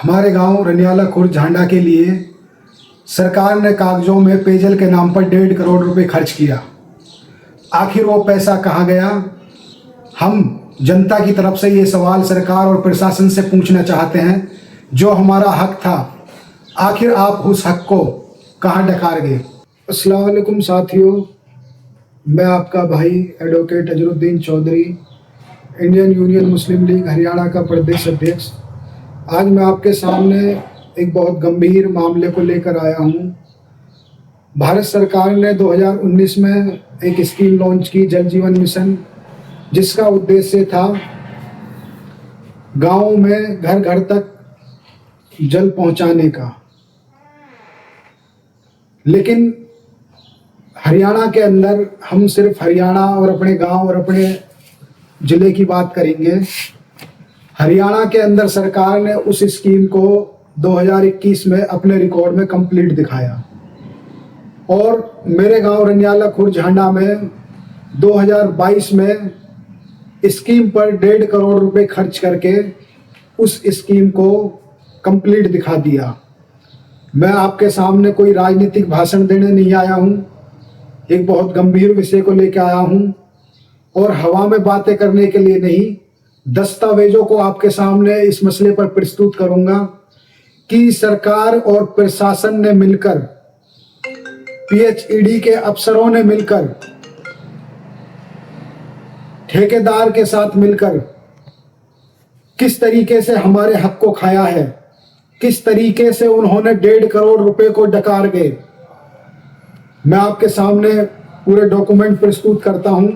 हमारे गांव रनियाला खुर्द झांडा के लिए सरकार ने कागजों में पेयजल के नाम पर 1.5 करोड़ रुपए खर्च किया। आखिर वो पैसा कहाँ गया? हम जनता की तरफ से ये सवाल सरकार और प्रशासन से पूछना चाहते हैं। जो हमारा हक था, आखिर आप उस हक को कहाँ डकार गए? अस्सलाम वालेकुम साथियों, मैं आपका भाई advocate Azharuddin Chaudhary, Indian Union Muslim League Haryana का प्रदेश अध्यक्ष। आज मैं आपके सामने एक बहुत गंभीर मामले को लेकर आया हूँ। भारत सरकार ने 2019 में एक स्कीम लॉन्च की, जल जीवन मिशन, जिसका उद्देश्य था गाँव में घर घर तक जल पहुँचाने का। लेकिन हरियाणा के अंदर हम सिर्फ हरियाणा और अपने गांव और अपने ज़िले की बात करेंगे। हरियाणा के अंदर सरकार ने उस स्कीम को 2021 में अपने रिकॉर्ड में कंप्लीट दिखाया और मेरे गांव रनियाला खुर्द झांडा में 2022 में स्कीम पर 1.5 करोड़ रुपए खर्च करके उस स्कीम को कंप्लीट दिखा दिया। मैं आपके सामने कोई राजनीतिक भाषण देने नहीं आया हूँ, एक बहुत गंभीर विषय को लेकर आया हूँ और हवा में बातें करने के लिए नहीं, दस्तावेजों को आपके सामने इस मसले पर प्रस्तुत करूंगा कि सरकार और प्रशासन ने मिलकर, पीएचईडी के अफसरों ने मिलकर, ठेकेदार के साथ मिलकर किस तरीके से हमारे हक को खाया है, किस तरीके से उन्होंने 1.5 करोड़ रुपए को डकार गए। मैं आपके सामने पूरे डॉक्यूमेंट प्रस्तुत करता हूं।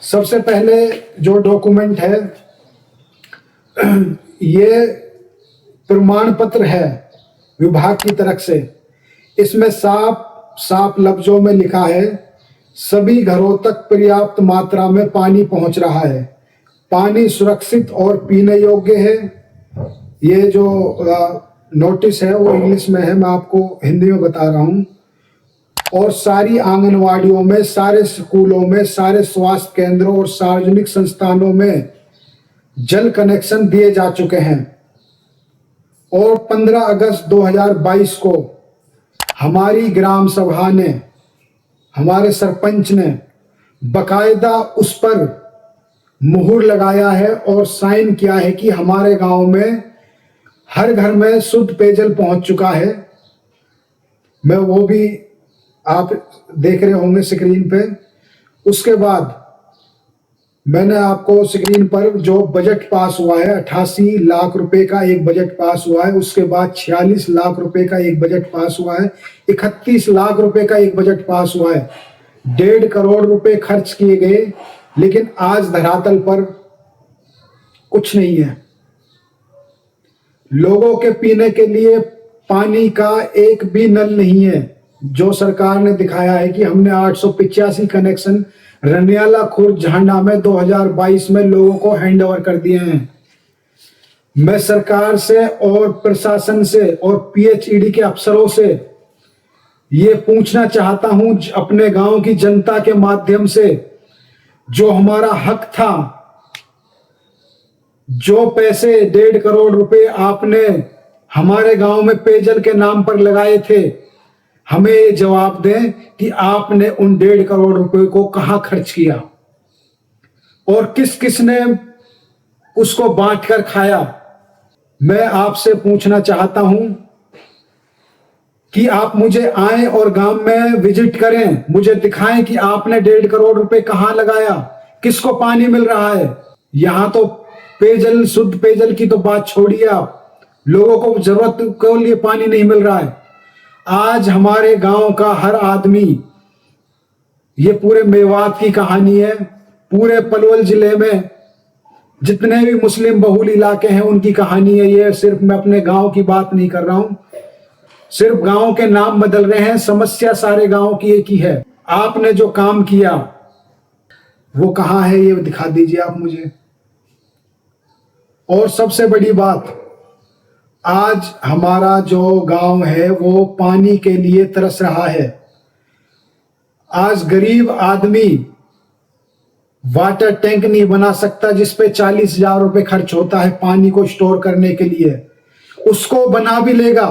सबसे पहले जो डॉक्यूमेंट है, ये प्रमाण पत्र है विभाग की तरफ से। इसमें साफ लफ्जों में लिखा है, सभी घरों तक पर्याप्त मात्रा में पानी पहुंच रहा है, पानी सुरक्षित और पीने योग्य है। ये जो नोटिस है वो इंग्लिश में है, मैं आपको हिंदी में बता रहा हूँ। और सारी आंगनवाड़ियों में, सारे स्कूलों में, सारे स्वास्थ्य केंद्रों और सार्वजनिक संस्थानों में जल कनेक्शन दिए जा चुके हैं। और 15 अगस्त 2022 को हमारी ग्राम सभा ने, हमारे सरपंच ने बकायदा उस पर मुहर लगाया है और साइन किया है कि हमारे गांव में हर घर में शुद्ध पेयजल पहुंच चुका है। मैं वो भी आप देख रहे होंगे स्क्रीन पे। उसके बाद मैंने आपको स्क्रीन पर जो बजट पास हुआ है, 88 लाख रुपए का एक बजट पास हुआ है। उसके बाद 46 लाख रुपए का एक बजट पास हुआ है। 31 लाख रुपए का एक बजट पास हुआ है। 1.5 करोड़ रुपए खर्च किए गए, लेकिन आज धरातल पर कुछ नहीं है। लोगों के पीने के लिए पानी का एक भी नल नहीं है। जो सरकार ने दिखाया है कि हमने 885 कनेक्शन रनियाला खुर्द झांडा में 2022 में लोगों को हैंड ओवर कर दिए हैं। मैं सरकार से और प्रशासन से और पीएचईडी के अफसरों से ये पूछना चाहता हूं, अपने गांव की जनता के माध्यम से, जो हमारा हक था, जो पैसे 1.5 करोड़ रुपए आपने हमारे गांव में पेयजल के नाम पर लगाए थे, हमें ये जवाब दें कि आपने उन 1.5 करोड़ रुपए को कहां खर्च किया और किस किस ने उसको बांट कर खाया। मैं आपसे पूछना चाहता हूं कि आप मुझे आए और गांव में विजिट करें, मुझे दिखाएं कि आपने 1.5 करोड़ रुपए कहां लगाया, किसको पानी मिल रहा है। यहां तो पेयजल, शुद्ध पेयजल की तो बात छोड़िए, आप लोगों को जरूरत के लिए पानी नहीं मिल रहा है। आज हमारे गांव का हर आदमी, ये पूरे मेवात की कहानी है, पूरे पलवल जिले में जितने भी मुस्लिम बहुल इलाके हैं उनकी कहानी है ये। सिर्फ मैं अपने गांव की बात नहीं कर रहा हूं, सिर्फ गांव के नाम बदल रहे हैं, समस्या सारे गांव की एक ही है। आपने जो काम किया वो कहां है, ये दिखा दीजिए आप मुझे। और सबसे बड़ी बात, आज हमारा जो गांव है वो पानी के लिए तरस रहा है। आज गरीब आदमी वाटर टैंक नहीं बना सकता जिस पे 40,000 रुपए खर्च होता है पानी को स्टोर करने के लिए। उसको बना भी लेगा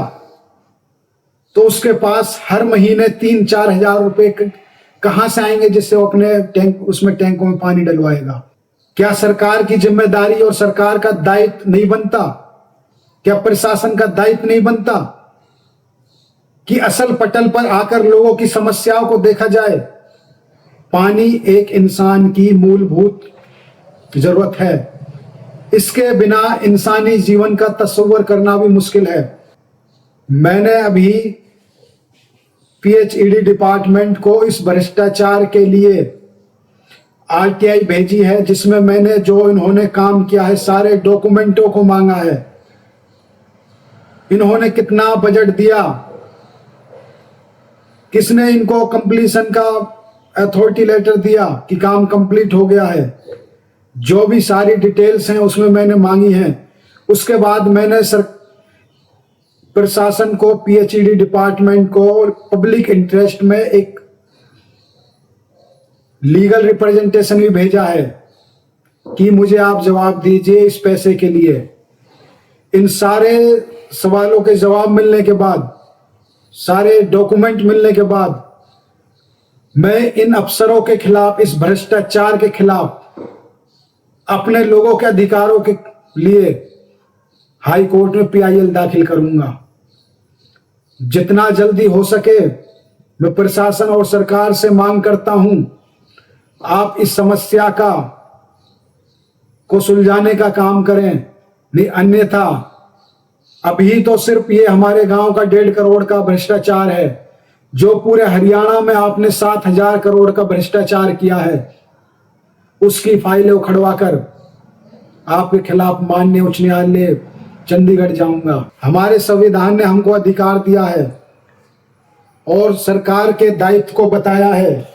तो उसके पास हर महीने 3-4 हजार रुपए कहां से आएंगे जिससे वो अपने उसमें टैंकों में पानी डलवाएगा। क्या सरकार की जिम्मेदारी और सरकार का दायित्व नहीं बनता, क्या प्रशासन का दायित्व नहीं बनता कि असल पटल पर आकर लोगों की समस्याओं को देखा जाए। पानी एक इंसान की मूलभूत जरूरत है, इसके बिना इंसानी जीवन का तस्वर करना भी मुश्किल है। मैंने अभी पीएचईडी डिपार्टमेंट को इस भ्रष्टाचार के लिए आरटीआई भेजी है, जिसमें मैंने जो इन्होंने काम किया है सारे डॉक्यूमेंटों को मांगा है। इन्होंने कितना बजट दिया, किसने इनको कंप्लीशन का अथॉरिटी लेटर दिया कि काम कंप्लीट हो गया है, जो भी सारी डिटेल्स हैं उसमें मैंने मांगी हैं। उसके बाद मैंने प्रशासन को, पीएचईडी डिपार्टमेंट को पब्लिक इंटरेस्ट में एक लीगल रिप्रेजेंटेशन भी भेजा है कि मुझे आप जवाब दीजिए इस पैसे के लिए। इन सारे सवालों के जवाब मिलने के बाद, सारे डॉक्यूमेंट मिलने के बाद, मैं इन अफसरों के खिलाफ, इस भ्रष्टाचार के खिलाफ, अपने लोगों के अधिकारों के लिए हाई कोर्ट में पीआईएल दाखिल करूंगा। जितना जल्दी हो सके मैं प्रशासन और सरकार से मांग करता हूं, आप इस समस्या को सुलझाने का काम करें, नहीं अन्यथा अभी तो सिर्फ ये हमारे गांव का 1.5 करोड़ का भ्रष्टाचार है, जो पूरे हरियाणा में आपने 7,000 करोड़ का भ्रष्टाचार किया है, उसकी फाइलें उखड़वा कर आपके खिलाफ माननीय उच्च न्यायालय चंडीगढ़ जाऊंगा। हमारे संविधान ने हमको अधिकार दिया है और सरकार के दायित्व को बताया है।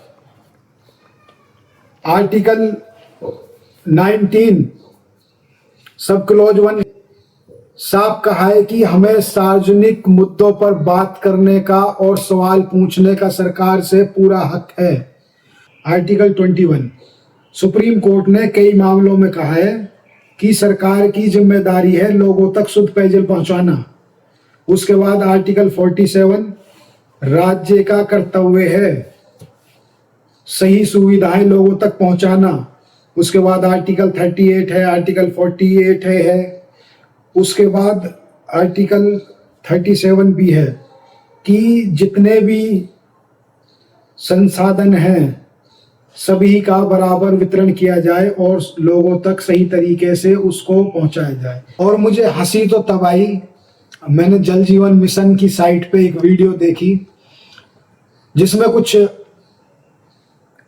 आर्टिकल 19 सब क्लॉज 1 साफ कहा है कि हमें सार्वजनिक मुद्दों पर बात करने का और सवाल पूछने का सरकार से पूरा हक है। आर्टिकल 21 सुप्रीम कोर्ट ने कई मामलों में कहा है कि सरकार की जिम्मेदारी है लोगों तक शुद्ध पेयजल पहुंचाना। उसके बाद आर्टिकल 47 राज्य का कर्तव्य है सही सुविधाएं लोगों तक पहुंचाना। उसके बाद आर्टिकल 38 है, आर्टिकल 48 है, उसके बाद आर्टिकल 37 भी है कि जितने भी संसाधन हैं सभी का बराबर वितरण किया जाए और लोगों तक सही तरीके से उसको पहुंचाया जाए। और मुझे हंसी तो तब आई, मैंने जल जीवन मिशन की साइट पे एक वीडियो देखी जिसमें कुछ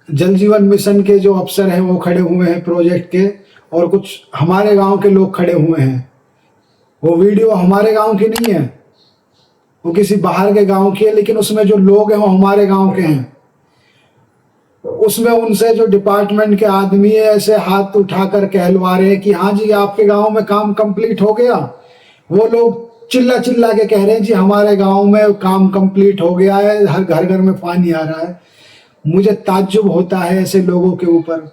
जल जीवन मिशन के जो अफसर हैं वो खड़े हुए हैं प्रोजेक्ट के, और कुछ हमारे गांव के लोग खड़े हुए हैं। वो वीडियो हमारे गांव की नहीं है, वो किसी बाहर के गांव की है, लेकिन उसमें जो लोग हैं वो हमारे गांव के हैं। उसमें उनसे जो डिपार्टमेंट के आदमी है ऐसे हाथ उठाकर कहलवा रहे हैं कि हाँ जी आपके गांव में काम कंप्लीट हो गया। वो लोग चिल्ला चिल्ला के कह रहे हैं जी हमारे गांव में काम कंप्लीट हो गया है, हर घर घर में पानी आ रहा है। मुझे ताज्जुब होता है ऐसे लोगों के ऊपर,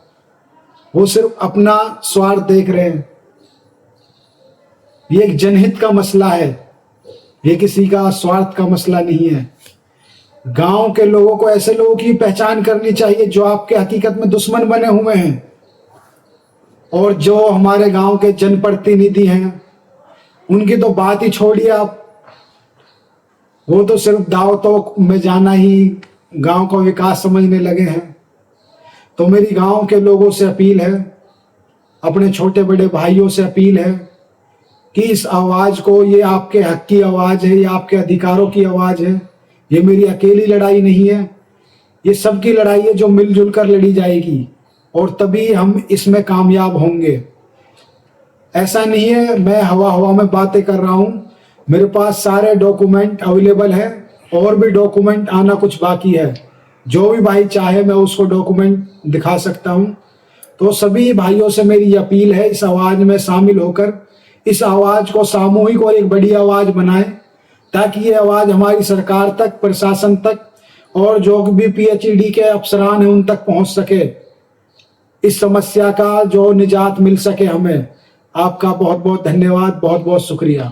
वो सिर्फ अपना स्वार्थ देख रहे हैं। ये एक जनहित का मसला है, ये किसी का स्वार्थ का मसला नहीं है। गांव के लोगों को, ऐसे लोगों की पहचान करनी चाहिए जो आपके हकीकत में दुश्मन बने हुए हैं, और जो हमारे गांव के जनप्रतिनिधि हैं उनकी तो बात ही छोड़िए आप। वो तो सिर्फ दावतों में जाना ही गांव का विकास समझने लगे हैं। तो मेरी गांव के लोगों से अपील है, अपने छोटे बड़े भाइयों से अपील है कि इस आवाज को, ये आपके हक की आवाज है, ये आपके अधिकारों की आवाज है। ये मेरी अकेली लड़ाई नहीं है, ये सबकी लड़ाई है जो मिलजुल कर लड़ी जाएगी, और तभी हम इसमें कामयाब होंगे। ऐसा नहीं है मैं हवा में बातें कर रहा हूं, मेरे पास सारे डॉक्यूमेंट अवेलेबल है, और भी डॉक्यूमेंट आना कुछ बाकी है। जो भी भाई चाहे मैं उसको डॉक्यूमेंट दिखा सकता हूं। तो सभी भाइयों से मेरी अपील है, इस आवाज में शामिल होकर इस आवाज को सामूहिक और एक बड़ी आवाज बनाएं, ताकि ये आवाज हमारी सरकार तक, प्रशासन तक, और जो भी पीएचईडी के अफसरान हैं उन तक पहुंच सके, इस समस्या का जो निजात मिल सके हमें। आपका बहुत बहुत धन्यवाद, बहुत बहुत शुक्रिया।